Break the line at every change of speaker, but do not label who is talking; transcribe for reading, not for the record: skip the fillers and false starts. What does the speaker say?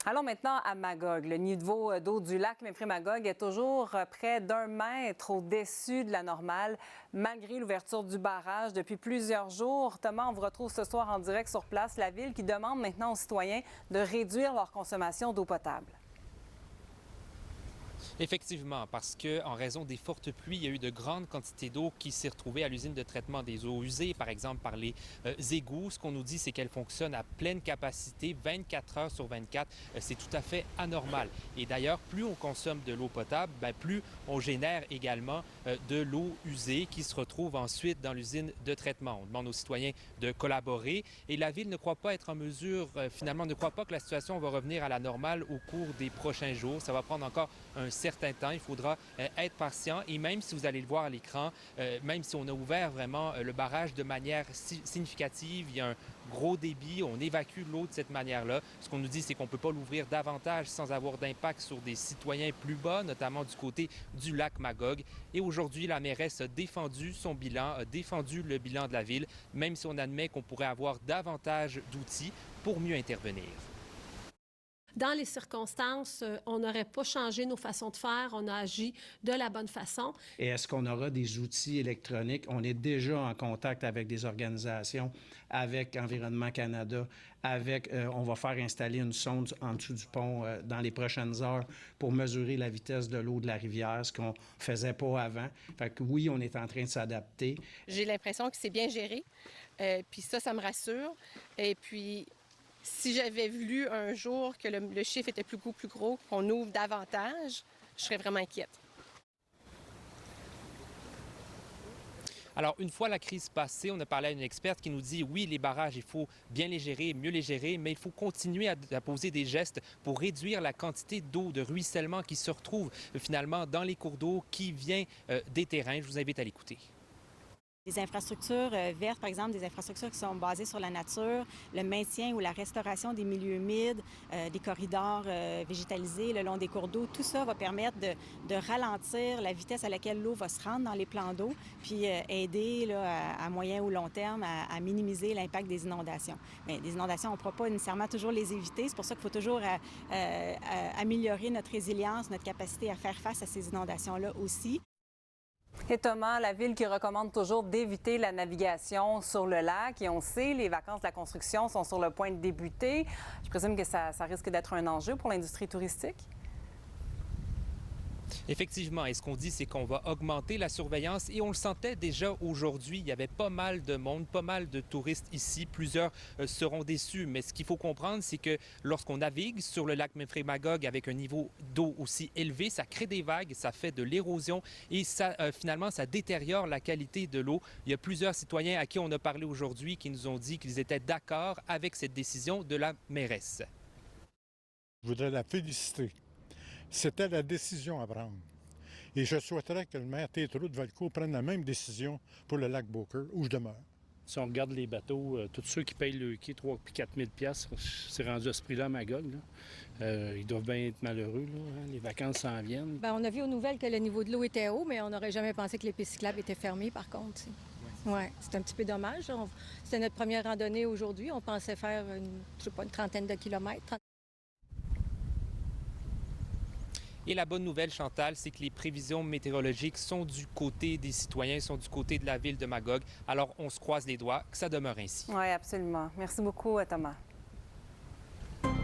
Allons maintenant à Magog. Le niveau d'eau du lac Memphremagog est toujours près d'1 mètre au-dessus de la normale, malgré l'ouverture du barrage depuis plusieurs jours. Thomas, on vous retrouve ce soir en direct sur place. La ville qui demande maintenant aux citoyens de réduire leur consommation d'eau potable.
Effectivement, parce qu'en raison des fortes pluies, il y a eu de grandes quantités d'eau qui s'est retrouvée à l'usine de traitement des eaux usées, par exemple par les égouts. Ce qu'on nous dit, c'est qu'elle fonctionne à pleine capacité, 24 heures sur 24. C'est tout à fait anormal. Et d'ailleurs, plus on consomme de l'eau potable, plus on génère également de l'eau usée qui se retrouve ensuite dans l'usine de traitement. On demande aux citoyens de collaborer et la ville ne croit pas être en mesure, finalement, ne croit pas que la situation va revenir à la normale au cours des prochains jours. Ça va prendre encore un certain temps. Il faudra être patient et même si vous allez le voir à l'écran, même si on a ouvert vraiment le barrage de manière significative, il y a un gros débit, on évacue l'eau de cette manière-là. Ce qu'on nous dit, c'est qu'on ne peut pas l'ouvrir davantage sans avoir d'impact sur des citoyens plus bas, notamment du côté du lac Magog. Et aujourd'hui, la mairesse a défendu son bilan, a défendu le bilan de la ville, même si on admet qu'on pourrait avoir davantage d'outils pour mieux intervenir.
Dans les circonstances, on n'aurait pas changé nos façons de faire, on a agi de la bonne façon.
Et est-ce qu'on aura des outils électroniques? On est déjà en contact avec des organisations, avec Environnement Canada, on va faire installer une sonde en dessous du pont dans les prochaines heures pour mesurer la vitesse de l'eau de la rivière, ce qu'on ne faisait pas avant. Fait que oui, on est en train de s'adapter.
J'ai l'impression que c'est bien géré, puis ça me rassure. Et puis, si j'avais vu un jour que le chiffre était plus gros, qu'on ouvre davantage, je serais vraiment inquiète.
Alors, une fois la crise passée, on a parlé à une experte qui nous dit oui, les barrages, il faut bien les gérer, mieux les gérer, mais il faut continuer à poser des gestes pour réduire la quantité d'eau de ruissellement qui se retrouve finalement dans les cours d'eau qui vient des terrains. Je vous invite à l'écouter.
Des infrastructures vertes, par exemple, des infrastructures qui sont basées sur la nature, le maintien ou la restauration des milieux humides, des corridors végétalisés le long des cours d'eau, tout ça va permettre de ralentir la vitesse à laquelle l'eau va se rendre dans les plans d'eau, puis aider là, à moyen ou long terme à minimiser l'impact des inondations. Mais des inondations, on ne pourra pas nécessairement toujours les éviter. C'est pour ça qu'il faut toujours améliorer notre résilience, notre capacité à faire face à ces inondations-là aussi.
Et Thomas, la ville qui recommande toujours d'éviter la navigation sur le lac. Et on sait, les vacances de la construction sont sur le point de débuter. Je présume que ça risque d'être un enjeu pour l'industrie touristique?
Effectivement, et ce qu'on dit, c'est qu'on va augmenter la surveillance et on le sentait déjà aujourd'hui. Il y avait pas mal de monde, pas mal de touristes ici. Plusieurs seront déçus, mais ce qu'il faut comprendre, c'est que lorsqu'on navigue sur le lac Memphremagog avec un niveau d'eau aussi élevé, ça crée des vagues, ça fait de l'érosion et ça, finalement, ça détériore la qualité de l'eau. Il y a plusieurs citoyens à qui on a parlé aujourd'hui qui nous ont dit qu'ils étaient d'accord avec cette décision de la mairesse.
Je voudrais la féliciter. C'était la décision à prendre. Et je souhaiterais que le maire Tétrault de Valcourt prenne la même décision pour le lac Beaucœur, où je demeure.
Si on regarde les bateaux, tous ceux qui payent le quai 3 000 et 4 000 $, c'est rendu à ce prix-là à Magog. Ils doivent bien être malheureux. Là, hein? Les vacances s'en viennent.
Bien, on a vu aux nouvelles que le niveau de l'eau était haut, mais on n'aurait jamais pensé que les pistes cyclables étaient fermées, par contre. Oui, c'est un petit peu dommage. C'était notre première randonnée aujourd'hui. On pensait faire, une trentaine de kilomètres.
Et la bonne nouvelle, Chantal, c'est que les prévisions météorologiques sont du côté des citoyens, sont du côté de la ville de Magog. Alors, on se croise les doigts que ça demeure ainsi.
Oui, absolument. Merci beaucoup, Thomas.